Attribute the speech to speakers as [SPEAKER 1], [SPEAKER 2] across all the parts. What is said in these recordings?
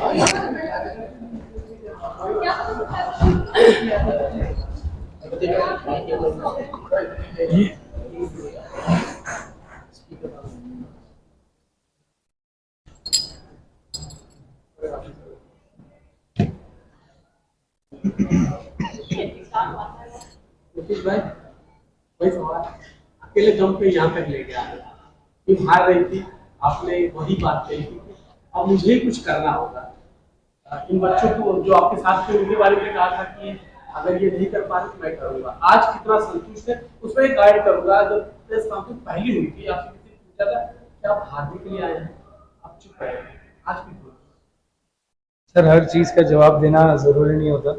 [SPEAKER 1] मुकेश भाई, वही सवाल अकेले जम पे यहाँ तक ले गया। तुम हार रही थी, आपने वही बात कही थी कि अब मुझे ही कुछ करना होगा। इन बच्चों को जो आपके साथ थे उनके बारे में कहा था कि अगर ये नहीं कर पा रहे तो मैं करूंगा। आज कितना संतुष्ट है उसमें गाइड करूंगा। जब प्रेस कॉन्फ्रेंस पहली हुई थी, आपसे किसी ने पूछा था कि आप हारने के लिए आए हैं, आप चुप रहे। आज भी बोलो।
[SPEAKER 2] सर, हर चीज़ का जवाब देना ज़रूरी नहीं होता।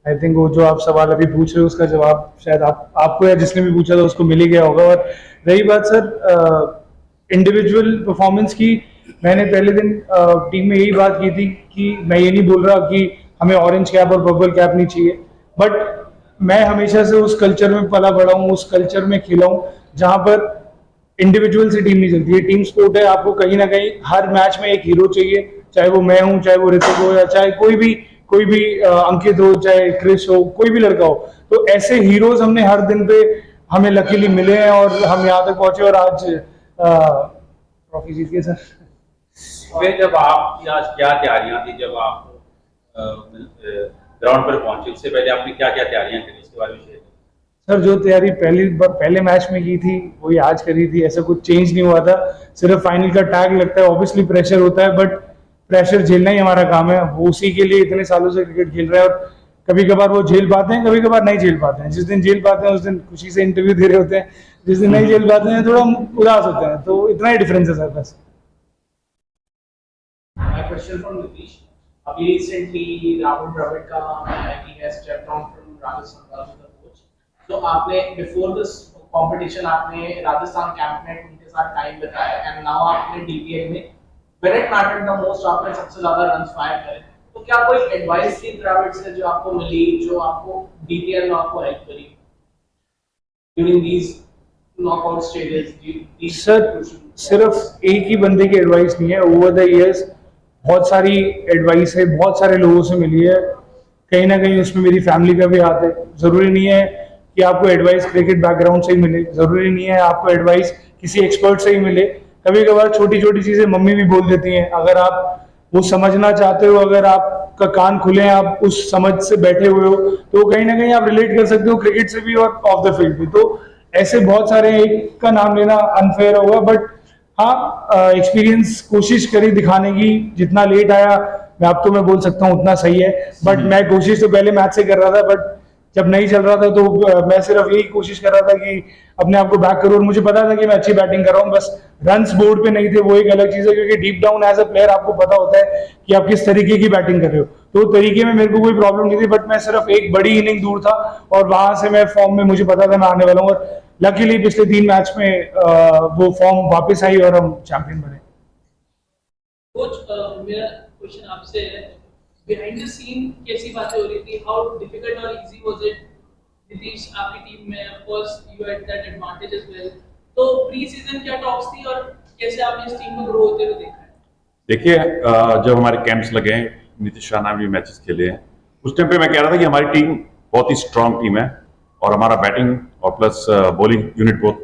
[SPEAKER 2] आई थिंक वो जो आप सवाल अभी पूछ रहे हो उसका जवाब शायद आपको या जिसने भी पूछा था उसको मिल ही गया होगा। और रही बात सर इंडिविजुअल परफॉर्मेंस की, मैंने पहले दिन टीम में यही बात की थी कि मैं ये नहीं बोल रहा कि हमें ऑरेंज कैप और पर्पल कैप नहीं चाहिए, बट मैं हमेशा से उस कल्चर में पला बड़ा हूँ, उस कल्चर में खिला हूँ जहाँ पर इंडिविजुअल से टीम नहीं चलती है। टीम स्पोर्ट है, आपको कहीं ना कहीं हर मैच में एक हीरो चाहिए, चाहे वो मैं हूं, चाहे वो ऋतिक हो, या चाहे कोई भी अंकित हो, चाहे क्रिस हो, कोई भी लड़का हो। तो ऐसे हीरोज हमने हर दिन पे हमें लकीली मिले हैं और हम यहाँ तक पहुंचे और आज ट्रॉफी जीत गए सर।
[SPEAKER 3] वे जब आपकी आज क्या तैयारियां थी, जब आप ग्राउंड पर पहुंचे उससे पहले आपने क्या क्या तैयारियां करी, उसके बारे में शेयर करें।
[SPEAKER 2] सर, जो तैयारी पहले मैच में की थी वही आज करी थी, ऐसा कुछ चेंज नहीं हुआ था। सिर्फ फाइनल का टैग लगता है, ऑब्वियसली प्रेशर होता है, बट प्रेशर झेलना ही हमारा काम है। वो उसी के लिए इतने सालों से क्रिकेट खेल रहे हैं और कभी कभार वो झेल पाते हैं, कभी कभार नहीं झेल पाते हैं। जिस दिन झेल पाते हैं उस दिन खुशी से इंटरव्यू दे रहे होते हैं, जिस दिन नहीं झेल पाते हैं थोड़ा उदास होते हैं। तो इतना ही डिफरेंस है सर बस।
[SPEAKER 1] My question from Nitish. अभी recently Rahul Dravid का he has stepped down from Rajasthan Royals as a coach. तो आपने before this competition आपने राजस्थान कैंप में उनके साथ टाइम बिताया and now आपने DPL में when it mattered the most आपने सबसे ज्यादा runs फायर करे। तो क्या कोई एडवाइस थी द्रविड़ से जो आपको मिली, जो आपको DPL में आपको हेल्प करी during these knockout stages?
[SPEAKER 2] Sir, सिर्फ एक ही बंदे की एडवाइस नहीं है, ओवर द इयर्स बहुत सारी एडवाइस है, बहुत सारे लोगों से मिली है। कहीं ना कहीं उसमें मेरी फैमिली का भी हाथ है। जरूरी नहीं है कि आपको एडवाइस क्रिकेट बैकग्राउंड से ही मिले, जरूरी नहीं है आपको एडवाइस किसी एक्सपर्ट से ही मिले। कभी कभार छोटी छोटी चीजें मम्मी भी बोल देती हैं। अगर आप वो समझना चाहते हो, अगर आपका कान खुले, आप उस समझ से बैठे हुए हो, तो कहीं ना कहीं आप रिलेट कर सकते हो क्रिकेट से भी और ऑफ द फील्ड भी। तो ऐसे बहुत सारे, एक का नाम लेना अनफेयर होगा, बट हाँ, एक्सपीरियंस कोशिश करी दिखाने की। जितना लेट आया मैं बोल सकता हूँ उतना सही है, बट मैं कोशिश तो पहले मैच से कर रहा था, बट जब नहीं चल रहा था तो मैं सिर्फ यही कोशिश कर रहा था कि अपने आप को बैक करूं। और मुझे पता था कि मैं अच्छी बैटिंग कर रहा हूँ, बस रन्स बोर्ड पे नहीं थे, वो एक अलग चीज है। क्योंकि deep down as a player आपको पता होता है कि आप किस तरीके की बैटिंग कर रहे हो, तो तरीके में मेरे को कोई प्रॉब्लम नहीं थी, बट मैं सिर्फ एक बड़ी इनिंग दूर था और वहां से मैं फॉर्म में, मुझे पता था मैं आने वाला हूँ। और लकीली पिछले 3 मैच में वो फॉर्म वापस आई और हम चैंपियन बने।
[SPEAKER 4] कोच, मेरा क्वेश्चन आपसे है, बिहाइंड द सीन कैसी बातें हो रही थी, हाउ डिफिकल्ट और इजी वाज इट? नीतीश आपकी टीम में, of course you had that advantage as well, तो प्री सीजन क्या टॉक्स थी और कैसे आपने इस टीम को ग्रो होते हुए देखा है?
[SPEAKER 3] देखिए, जब हमारे कैंप्स लगे हैं, नीतीश राणा भी मैचेस खेले हैं, उस टाइम पे मैं कह रहा था कि हमारी टीम बहुत ही स्ट्रांग टीम है और हमारा बैटिंग और प्लस बॉलिंग यूनिट बहुत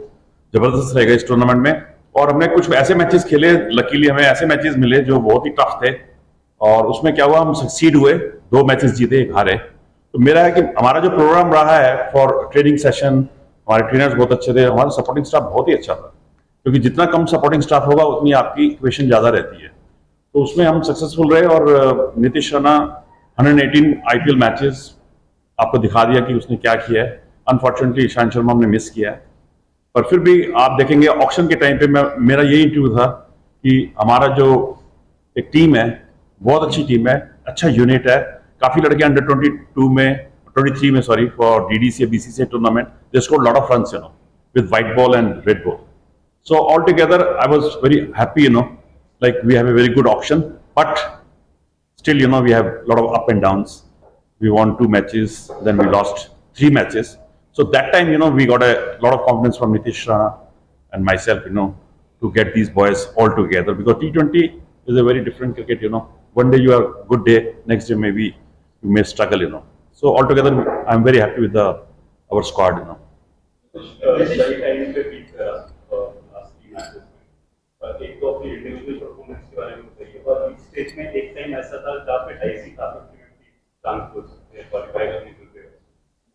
[SPEAKER 3] जबरदस्त रहेगा इस टूर्नामेंट में। और हमने कुछ ऐसे मैचेस खेले, लकीली हमें ऐसे मैचेस मिले जो बहुत ही टफ थे और उसमें क्या हुआ, हम सक्सीड हुए, 2 मैचेस जीते, 1 हारे। तो मेरा है कि हमारा जो प्रोग्राम रहा है फॉर ट्रेनिंग सेशन, हमारे ट्रेनर्स बहुत अच्छे थे, हमारा सपोर्टिंग स्टाफ बहुत ही अच्छा था। क्योंकि जितना कम सपोर्टिंग स्टाफ होगा उतनी आपकी इक्वेशन ज्यादा रहती है, तो उसमें हम सक्सेसफुल रहे। और नीतीश राणा 118 IPL मैचेस आपको दिखा दिया कि उसने क्या किया है। अनफॉर्चुनेटली ईशांत शर्मा हमने मिस किया है, पर फिर भी आप देखेंगे ऑक्शन के टाइम पे मेरा यही इंटरव्यू था कि हमारा जो एक टीम है बहुत अच्छी टीम है, अच्छा यूनिट है। काफी लड़के अंडर 23 में सॉरी फॉर DDC या BCCI tournament, they scored lot of runs with white ball and red ball. So altogether, I was very happy, like we have a very good option, but still, we have a lot of up and downs. We won 2 matches, then we lost 3 matches. So that time, we got a lot of confidence from Nitish Rana and myself, to get these boys all together, because T20 is a very different cricket, one day you are good day, next day maybe you may struggle, you know. So altogether, I'm very happy with our squad, you know.
[SPEAKER 5] सही time पे peak करा last 3 matches में। एक तो अपनी individual performance के बारे में बताइए, और इस स्टेज में एक टाइम ऐसा था जहाँ पे 2.5 था 50-50 चांस हो सकते हैं क्वालिफाई करने के लिए,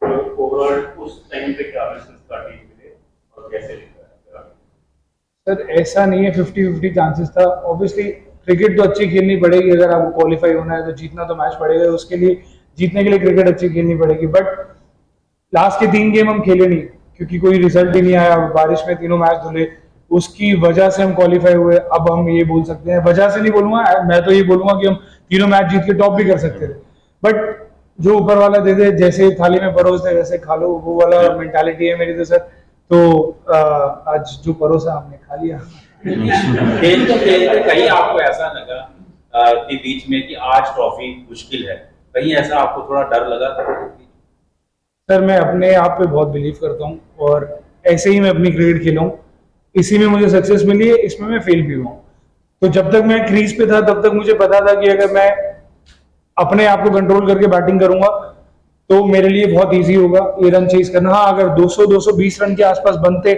[SPEAKER 5] तो ओवरऑल उस टाइम पे क्या मैसेज था टीम के लिए और कैसे लिखा है?
[SPEAKER 2] सर ऐसा नहीं है 50-50 चांसेस था। ऑब्वियसली क्रिकेट तो अच्छी खेलनी पड़ेगी, अगर आपको क्वालिफाई होना है तो जीतना तो मैच पड़ेगा, उसके लिए जीतने के लिए क्रिकेट अच्छी खेलनी पड़ेगी। बट लास्ट के 3 गेम हम खेले नहीं क्योंकि कोई रिजल्ट ही नहीं आया, बारिश में तीनों मैच धुले, उसकी वजह से हम क्वालिफाई हुए। अब हम ये बोल सकते हैं, वजह से नहीं बोलूंगा, मैं तो ये बोलूंगा कि हम तीनों मैच जीत के टॉप भी कर सकते थे। बट जो ऊपर वाला दे दे, जैसे थाली में परोस दे वैसे खा लो, वो वाला मेंटालिटी है मेरी तो सर। तो आज जो परोसा हमने खा लिया।
[SPEAKER 6] खेलते कहीं आपको ऐसा लगा कि बीच में कि आज ट्रॉफी मुश्किल है, कहीं ऐसा आपको थोड़ा डर लगा?
[SPEAKER 2] सर मैं अपने आप पे बहुत बिलीव करता हूँ और ऐसे ही मैं अपनी क्रिकेट खेला हूँ, इसी में मुझे सक्सेस मिली है, इसमें मैं फेल भी हुआ हूँ। तो जब तक मैं क्रीज पे था तब तक मुझे पता था कि अगर मैं अपने आप को कंट्रोल करके बैटिंग करूंगा तो मेरे लिए बहुत इजी होगा ये रन चेज करना। हाँ, अगर 200-220 रन के आसपास बनते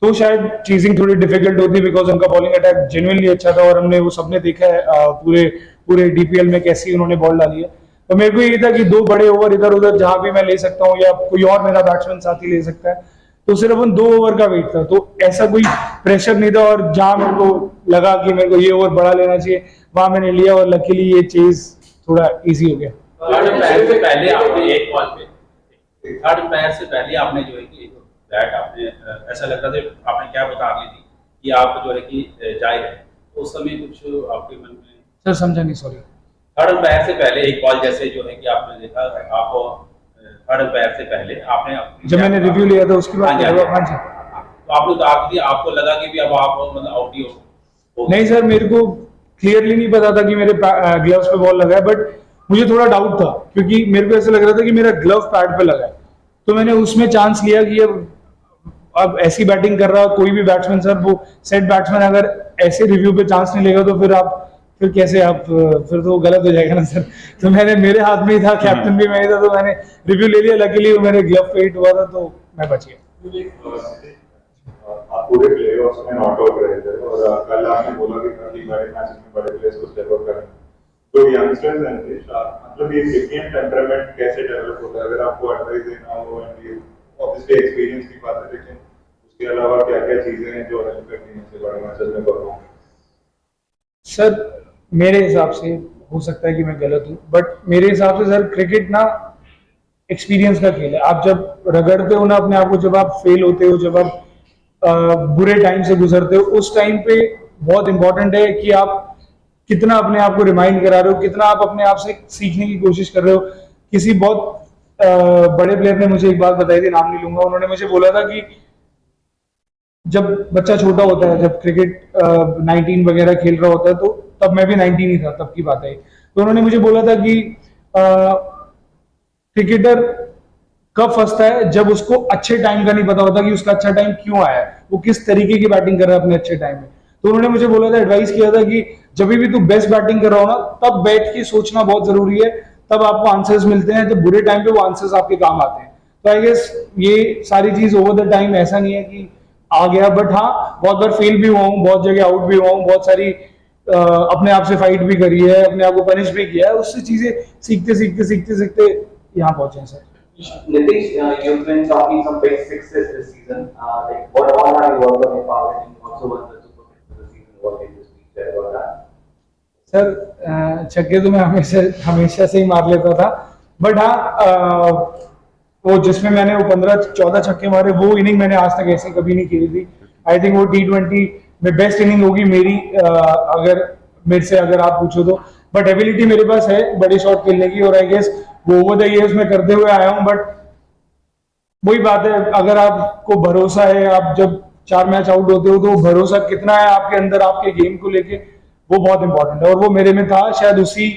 [SPEAKER 2] तो शायद चीजिंग थोड़ी डिफिकल्ट होती, बिकॉज उनका बॉलिंग अटैक जेन्युइनली अच्छा था और हमने वो सबने देखा है पूरे पूरे डीपीएल में कैसी उन्होंने बॉल डाली है। तो मेरे को ये था कि 2 बड़े ओवर इधर उधर जहां भी मैं ले सकता हूँ या कोई और मेरा बैट्समैन साथी ले सकता है, तो सिर्फ उन 2 ओवर का वेट था, तो ऐसा कोई प्रेशर नहीं था। और जहां मेरे को लगा कि मेरे को ये ओवर बड़ा लेना चाहिए वहां मैंने लिया और लकीली ये चेज थोड़ा इजी हो गया।
[SPEAKER 6] थर्ड पैर से पहले आपने एक बॉल पे, थर्ड पैर से पहले आपने जो है कि बैट आपने ऐसा लग रहा था आपने क्या बता दी थी कि आप जो है कि जाए रहे, तो उस समय कुछ आपके मन में?
[SPEAKER 2] सर समझा नहीं, सॉरी।
[SPEAKER 6] थर्ड पैर से पहले एक बॉल जैसे जो है कि आपने देखा, आपको थर्ड पैर से पहले आपने
[SPEAKER 2] जब मैंने रिव्यू लिया था उसके बाद
[SPEAKER 6] हाँ जी,
[SPEAKER 2] हाँ जी।
[SPEAKER 6] तो आपने उतार दिया, आपको लगा कि भी अब आप मतलब आउट ही हो?
[SPEAKER 2] नहीं सर, मेरे को क्लियरली नहीं पता था कि मेरे ग्लव्स पे बॉल लगा है, बट मुझे थोड़ा डाउट था क्योंकि मेरे को ऐसा लग रहा था कि मेरा ग्लव पैड पे लगा है, तो मैंने उसमें चांस लिया कि अब ऐसी बैटिंग कर रहा कोई भी बैट्समैन, सर वो सेट बैट्समैन अगर ऐसे रिव्यू पे चांस नहीं लेगा तो फिर कैसे आप, फिर तो गलत हो जाएगा ना सर। तो मैंने, मेरे हाथ में ही था, कैप्टन भी मैं ही था, तो मैंने रिव्यू ले लिया। लकीली वो मेरे ग्लव पे हिट हुआ था तो मैं बच गया।
[SPEAKER 5] आप पूरे प्लेऑफ्स में नॉट आउट रहे थे और कल आपने बोला कि काफी बड़े मैचेस में बड़े प्लेयर्स को स्टेप अप करें, तो यंगस्टर्स हैं मतलब ये गेम टेम्परामेंट कैसे डेवलप होता है? अगर आपको एडवाइस देना हो, एंड ये ऑब्वियसली एक्सपीरियंस की बात है, लेकिन उसके अलावा क्या क्या चीजें हैं जो हेल्प करती हैं इसे बड़े मैचेस में परफॉर्म?
[SPEAKER 2] सर मेरे हिसाब से, हो सकता है कि मैं गलत हूँ, बट मेरे हिसाब से सर क्रिकेट ना एक्सपीरियंस का खेल है। आप जब रगड़ते हो ना अपने आप को, जब आप फेल होते हो, जब आप बुरे टाइम से गुजरते हो, उस टाइम पे बहुत इंपॉर्टेंट है कि आप कितना अपने आप को रिमाइंड करा रहे हो, कितना आप अपने आप से सीखने की कोशिश कर रहे हो। किसी बहुत बड़े प्लेयर ने मुझे एक बात बताई थी, नाम नहीं लूंगा, उन्होंने मुझे बोला था कि जब बच्चा छोटा होता है, जब क्रिकेट 19 वगैरह खेल रहा होता है, तो तब मैं भी 19 ही था, तब की बात है। तो उन्होंने मुझे बोला था कि क्रिकेटर कब फंसता है, जब उसको अच्छे टाइम का नहीं पता होता कि उसका अच्छा टाइम क्यों आया है, वो किस तरीके की बैटिंग कर रहा है अपने अच्छे टाइम में। तो उन्होंने मुझे बोला था, एडवाइस किया था कि जब भी तू बेस्ट बैटिंग कर रहा हो ना, तब बैठ के सोचना बहुत जरूरी है, तब आपको आंसर्स मिलते हैं, जब बुरे टाइम पे वो आंसर्स आपके काम आते हैं। तो आई गेस ये सारी चीज ओवर द टाइम ऐसा नहीं है कि आ गया, बट हाँ बहुत बार फेल भी हुआ हूँ, बहुत जगह आउट भी हुआ हूँ, बहुत सारी अपने आप से फाइट भी करी है, अपने आप को पनिश भी किया है, उससे चीजें सीखते सीखते सीखते सीखते यहाँ पहुंचे sir.
[SPEAKER 7] Nitish, you've been talking some big sixes this season. Like, what all have you worked on your power hitting? Also won the Super Six this season. What can you speak there about that?
[SPEAKER 2] Sir छक्के तो मैं हमेशा से ही मार लेता था, but हाँ वो जिसमें मैंने वो 15-14 छक्के मारे, वो इनिंग मैंने आज तक ऐसे कभी नहीं खेली थी। आई थिंक वो T20 में बेस्ट इनिंग होगी मेरी, अगर मेरे से अगर आप पूछो तो। बट एबिलिटी मेरे पास है बड़े शॉट खेलने की, और आई गेस वो ओवर द इयर्स में करते हुए आया हूँ। बट वही बात है, अगर आपको भरोसा है, आप जब 4 मैच आउट होते हो तो भरोसा कितना है आपके अंदर, आपके गेम को लेके, वो बहुत इंपॉर्टेंट है, और वो मेरे में था, शायद उसी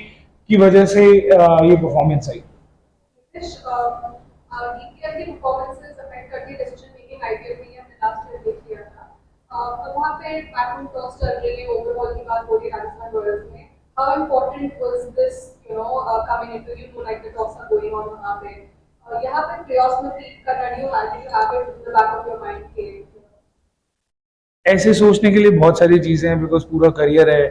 [SPEAKER 2] की वजह से ये परफॉर्मेंस आई।
[SPEAKER 8] डीपीएल की परफॉर्मेंसेस अफेक्ट करती है डिसीजन मेकिंग आईपीएल में, हमने लास्ट ईयर देख लिया था। अब वहाँ पे पैटर्न टॉस चल रही है, ओवरऑल की बात हो रही है राजस्थान रॉयल्स में, how important was this, coming into, like the talks are going on वहाँ पे, यहाँ पे playoffs में peak करना, did you have it in the back of your mind कि
[SPEAKER 2] ऐसे सोचने के लिए बहुत सारी चीजें हैं, बिकॉज पूरा करियर है।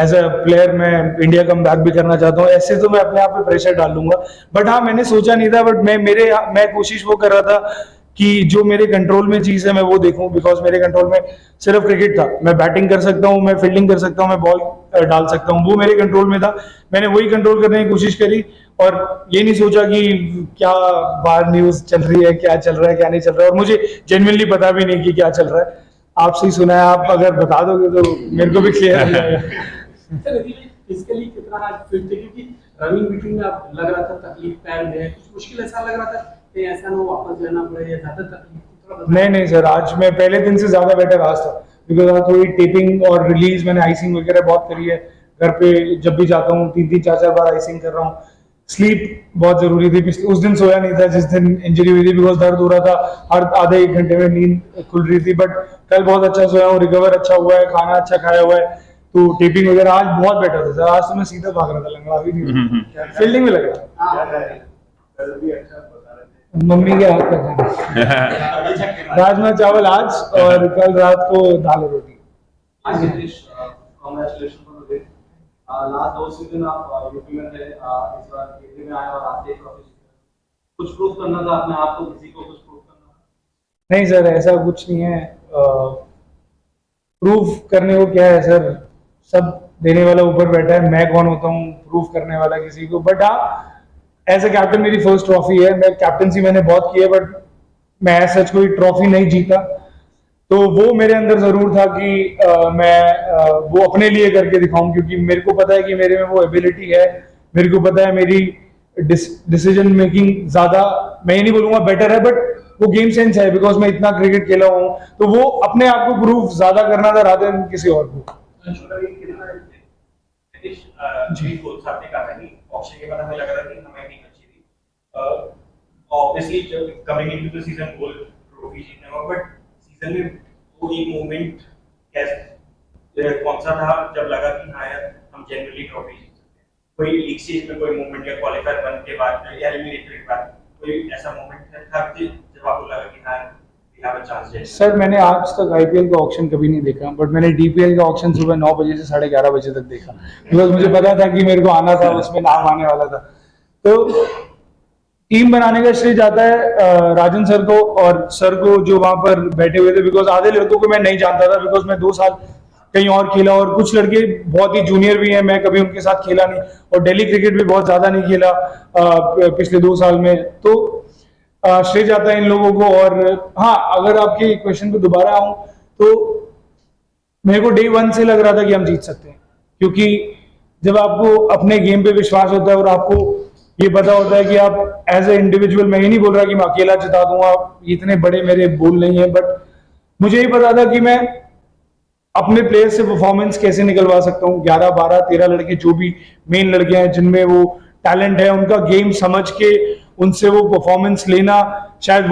[SPEAKER 2] एज अ प्लेयर मैं इंडिया कम बैक भी करना चाहता हूँ, ऐसे तो मैं अपने आप पे प्रेशर डाल लूंगा। बट हाँ, मैंने सोचा नहीं था, बट मैं कोशिश वो कर रहा था कि जो मेरे कंट्रोल में चीज है मैं वो देखूं, बिकॉज मेरे कंट्रोल में सिर्फ क्रिकेट था। मैं बैटिंग कर सकता हूँ, मैं फील्डिंग कर सकता हूँ, मैं बॉल डाल सकता हूँ, वो मेरे कंट्रोल में था। मैंने वही कंट्रोल करने की कोशिश करी, और ये नहीं सोचा कि क्या बाहर न्यूज चल रही है, क्या चल रहा है, क्या नहीं चल रहा है, और मुझे जेन्युइनली पता भी नहीं कि क्या चल रहा है। आपसे ही सुना है, आप अगर बता दोगे तो मेरे को भी क्लियर हो जाएगा।
[SPEAKER 9] सर फिजिकली कितना आज फिट थे, क्योंकि रनिंग बिटवीन में आप लग रहा था तकलीफ पैर में, कुछ मुश्किल ऐसा लग रहा था कि ऐसा ना वापस जाना पड़े या ज्यादा तकलीफ?
[SPEAKER 2] नहीं सर, आज मैं पहले दिन से ज्यादा बेटर आज था, बिकॉज आज थोड़ी टेपिंग और रिलीज, मैंने आइसिंग वगैरह बहुत करी है। घर पे जब भी जाता हूँ 3-3 4-4 बार आइसिंग कर रहा हूँ। स्लीप बहुत जरूरी थी। उस दिन सोया नहीं था जिस दिन इंजरी हुई थी, बिकॉज दर्द हो रहा था, हर आधे 1 घंटे में नींद खुल रही थी। बट कल बहुत अच्छा सोया हूँ, रिकवर अच्छा हुआ है, खाना अच्छा खाया हुआ है, तो टेपिंग वगैरह आज बहुत बेटर था सर। आज तो मैं सीधा भाग रहा था, लंगड़ा भी नहीं, फील्डिंग में लग रहा। मम्मी के हाथ का खाना राजमा चावल आज, और कल रात को दाल और रोटी।
[SPEAKER 7] Congratulations on the win. Last 2 season आप यूपी में थे, इस बार केपी में आए और आपने एक ट्रॉफी जीती। कुछ प्रूव करना था अपने आप को, किसी को कुछ प्रूव करना था?
[SPEAKER 2] नहीं सर, ऐसा कुछ नहीं है। प्रूफ करने को क्या है सर, सब देने वाला ऊपर बैठा है, मैं कौन होता हूँ प्रूफ करने वाला किसी को। बट हाँ, एज ए कैप्टन मेरी फर्स्ट ट्रॉफी है। मैं कैप्टनसी मैंने बहुत की है, बट मैं सच कोई ट्रॉफी नहीं जीता। तो वो मेरे अंदर जरूर था कि मैं वो अपने लिए करके दिखाऊं, क्योंकि मेरे को पता है कि मेरे में वो एबिलिटी है। मेरे को पता है मेरी डिसीजन मेकिंग ज्यादा, मैं ये नहीं बोलूंगा बेटर है, बट वो गेम सेंस है, बिकॉज मैं इतना क्रिकेट खेला हूँ। तो वो अपने आप को प्रूफ ज्यादा करना था रादर देन किसी और को।
[SPEAKER 10] जी आपने कहा था कि ऑप्शन के बाद हमें लग रहा था कि हमें टीम अच्छी थी। ऑब्वियसली जब coming into the season goal trophy जीतने में, बट सीजन में वो एक मोमेंट कैसे कौन सा था जब लगा कि हाँ यार हम जेन्युइनली ट्रॉफी जीत सकते हैं? कोई लीग स्टेज में कोई मोमेंट या क्वालिफायर बन के बाद या एलिमिनेटर के बाद कोई ऐसा मोमेंट था कि जब आपको लगा कि हाँ we have a chance?
[SPEAKER 2] Sir मैंने आज तक आईपीएल का ऑक्शन कभी नहीं देखा, बट मैंने डीपीएल का ऑक्शन सुबह 9 बजे से 11:30 बजे तक देखा, बिकॉज मुझे पता था कि मेरे को आना था, उसमें नाम आने वाला था। तो टीम बनाने का श्रेय जाता है राजन सर को और सर को जो वहां पर बैठे हुए थे, बिकॉज आधे लड़कों को मैं नहीं जानता था, बिकॉज मैं 2 साल कहीं और खेला, और कुछ लड़के बहुत ही जूनियर भी हैं, मैं कभी उनके साथ खेला नहीं, और दिल्ली क्रिकेट भी बहुत ज्यादा नहीं खेला पिछले 2 साल में। तो श्रेय जाता है इन लोगों को। और हाँ, अगर आपके क्वेश्चन पे दोबारा आऊं तो मेरे को डे 1 से लग रहा था कि हम जीत सकते हैं, क्योंकि जब आपको अपने गेम पे विश्वास होता है और आपको ये पता होता है कि आप एज ए इंडिविजुअल, मैं ये नहीं बोल रहा कि मैं अकेला जिता दूंगा, इतने बड़े मेरे बोल नहीं है, बट मुझे ये पता था कि मैं अपने प्लेयर से परफॉर्मेंस कैसे निकलवा सकता हूँ। 11, 12, 13 लड़के जो भी मेन लड़के हैं जिनमें वो टैलेंट है, उनका गेम समझ के उनसे वो परफॉर्मेंस लेना, शायद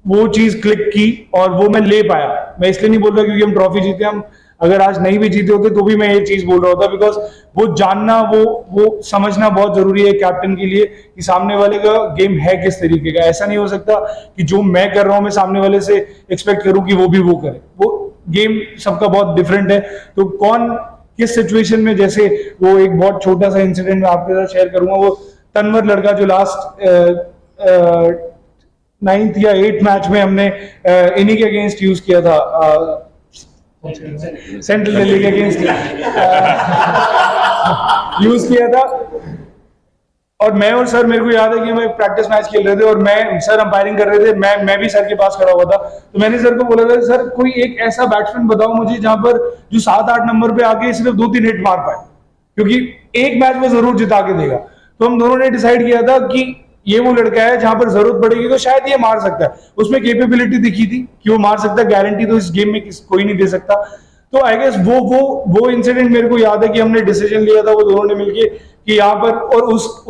[SPEAKER 2] वो चीज क्लिक की और वो मैं ले पाया। मैं इसलिए नहीं बोल रहा क्योंकि हम ट्रॉफी जीते, हम अगर आज नहीं भी जीते होते तो भी मैं ये चीज बोल रहा होता, बिकॉज वो जानना, वो समझना बहुत जरूरी है कैप्टन के लिए कि सामने वाले का गेम है किस तरीके का। ऐसा नहीं हो सकता कि जो मैं कर रहा हूं मैं सामने वाले से एक्सपेक्ट करूं कि वो भी वो करे। वो गेम सबका बहुत डिफरेंट है, तो कौन किस सिचुएशन में, जैसे वो एक बहुत छोटा सा इंसिडेंट मैं आपके साथ शेयर करूंगा। वो तनवर लड़का जो लास्ट 9th या 8th मैच में हमने इन्हीं के अगेंस्ट यूज किया था, सेंट्रल दिल्ली के अगेंस्ट यूज किया था। और मैं और सर, मेरे को याद है कि हम एक प्रैक्टिस मैच खेल रहे थे और मैं सर अंपायरिंग कर रहे थे, मैं भी सर के पास खड़ा हुआ था। तो मैंने सर को बोला था, सर कोई एक ऐसा बैट्समैन बताओ मुझे जहां पर जो 7-8 नंबर पे आके सिर्फ 2-3 हिट मार पाए, क्योंकि एक मैच में जरूर जिता के देगा। तो हम दोनों ने डिसाइड किया था कि ये वो लड़का है जहां पर जरूरत पड़ेगी तो शायद ये मार सकता है। उसमें कैपेबिलिटी दिखी थी कि वो मार सकता है, गारंटी तो इस गेम में कोई नहीं दे सकता। तो आई गेस वो इंसिडेंट मेरे को याद है कि हमने डिसीजन लिया था वो दोनों ने मिलके कि यहाँ पर, और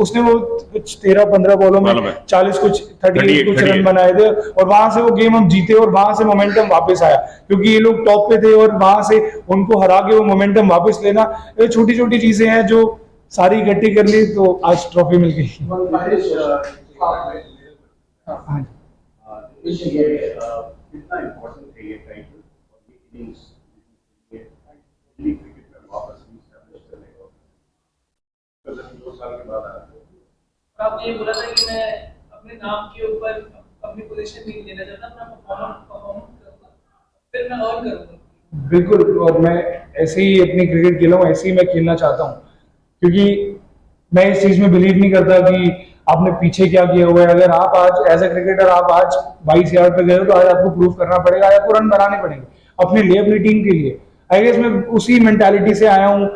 [SPEAKER 2] उसने वो कुछ 13-15 बॉलों में
[SPEAKER 3] मालूम है।
[SPEAKER 2] 40 कुछ 38 कुछ
[SPEAKER 3] 38
[SPEAKER 2] रन बनाए थे, और वहां से वो गेम हम जीते और वहां से मोमेंटम वापस आया, क्योंकि ये लोग टॉप पे थे और वहां से उनको हरा के वो मोमेंटम वापस लेना, ये छोटी छोटी चीजें हैं जो सारी इकट्ठी कर ली तो आज ट्रॉफी मिल गई। हाँ जी।
[SPEAKER 11] कितना इम्पोर्टेंट है ये टाइटल और ये इनिंग्स क्रिकेट में वापस रीस्टैब्लिश करने का 2 साल के बाद आया।
[SPEAKER 4] आपने ये बोला था कि मैं अपने नाम के ऊपर अपनी पोजीशन नहीं लेना चाहता, अपना परफॉर्म करूंगा, फिर मैं और करूंगा।
[SPEAKER 2] बिल्कुल, और मैं ऐसे ही अपनी क्रिकेट खेला हूँ, ऐसे ही मैं खेलना चाहता हूँ, क्योंकि मैं इस चीज में बिलीव नहीं करता कि आपने पीछे क्या किया हुआ है। अगर आप आज एज ए क्रिकेटर आप आज 22 यार्ड पे गए हो तो आज आपको प्रूव करना पड़ेगा, आज आपको रन बनाने पड़ेंगे अपने लिए, अपनी टीम के लिए। आई गेस मैं उसी मेंटालिटी से आया हूँ,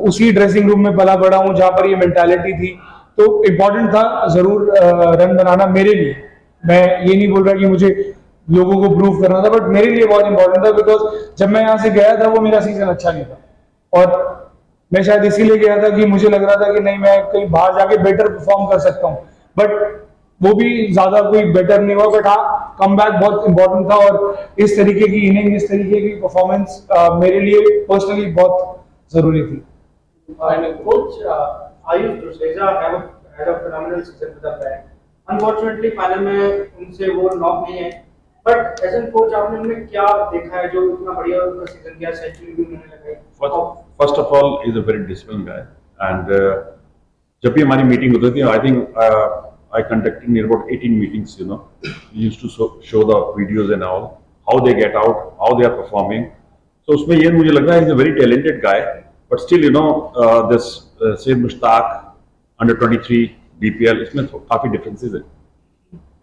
[SPEAKER 2] उसी ड्रेसिंग रूम में पला बड़ा हूँ जहाँ पर ये मेंटालिटी थी, तो इम्पोर्टेंट था जरूर रन बनाना मेरे लिए। मैं ये नहीं बोल रहा कि मुझे लोगों को प्रूव करना था, बट मेरे लिए बहुत इंपॉर्टेंट था, बिकॉज जब मैं यहाँ से गया था वो मेरा सीजन अच्छा नहीं था, और मैं शायद इसीलिए गया था कि मुझे लग रहा था कि नहीं मैं कहीं बाहर जाके बेटर परफॉर्म कर सकता हूँ, बट वो भी ज्यादा कोई बेटर नहीं हुआ। बट हाँ, कमबैक बहुत इंपॉर्टेंट था, और इस तरीके की इनिंग, इस तरीके की परफॉर्मेंस मेरे लिए पर्सनली बहुत जरूरी थी।
[SPEAKER 7] And coach Ayush Dusheza had a phenomenal season with the bat. Unfortunately, final में उनसे वो नॉक नहीं है. But as a coach आपने उनमें क्या देखा है जो इतना बढ़िया उनका सीजन किया, सेंचुरी भी उन्होंने लगाई?
[SPEAKER 3] First of all, he's a very disciplined guy, and जब भी हमारी मीटिंग होती थी, I think I conducted near about 18 meetings. You know, we used to show the videos and all, how they get out, how they are performing. So उसमें ये मुझे लग रहा है he's a very talented guy, but still you know this Syed Mushtaq under 23 BPL इसमें काफी differences है,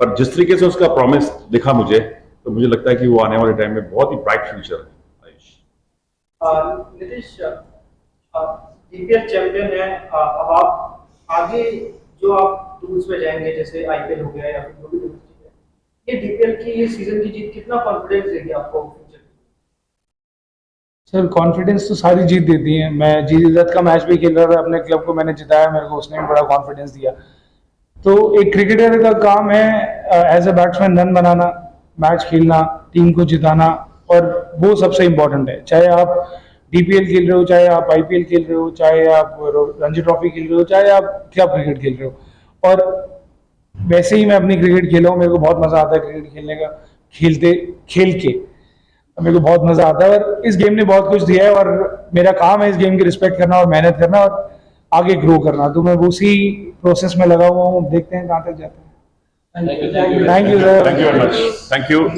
[SPEAKER 3] पर जिस तरीके से उसका प्रॉमिस दिखा मुझे, तो मुझे लगता है कि वो आने वाले टाइम में बहुत ही ब्राइट फ्यूचर है।
[SPEAKER 7] नीतीश, DPL चैंपियन है, अब आप आगे जो आप टूर्स में जाएंगे जैसे IPL हो गया या फिर जो भी टूर्स है, ये DPL की ये सीजन की जीत कितना कॉन्फिडेंस देगी आपको फ्यूचर?
[SPEAKER 2] सर कॉन्फिडेंस तो सारी जीत देती है। मैं जीत इज्जत का मैच भी खेल रहा था, अपने क्लब को मैंने जिताया, मेरे को उसने भी बड़ा कॉन्फिडेंस दिया। तो एक क्रिकेटर का काम है एज ए बैट्समैन रन बनाना, मैच खेलना, टीम को जिताना, और वो सबसे इम्पोर्टेंट है। चाहे आप DPL खेल रहे हो, चाहे आप IPL खेल रहे हो, चाहे आप रणजी ट्रॉफी खेल रहे हो, चाहे आप क्लब क्रिकेट खेल रहे हो। और वैसे ही मैं अपनी क्रिकेट खेला हूँ, मेरे को बहुत मज़ा आता है क्रिकेट खेलने का, खेल के मेरे को बहुत मज़ा आता है। और इस गेम ने बहुत कुछ दिया है, और मेरा काम है इस गेम की रिस्पेक्ट करना और मेहनत करना और आगे ग्रो करना। तो मैं उसी प्रोसेस में लगा हुआ हूँ, देखते हैं कहाँ तक जाते हैं।
[SPEAKER 3] Thank you very much. Thank you.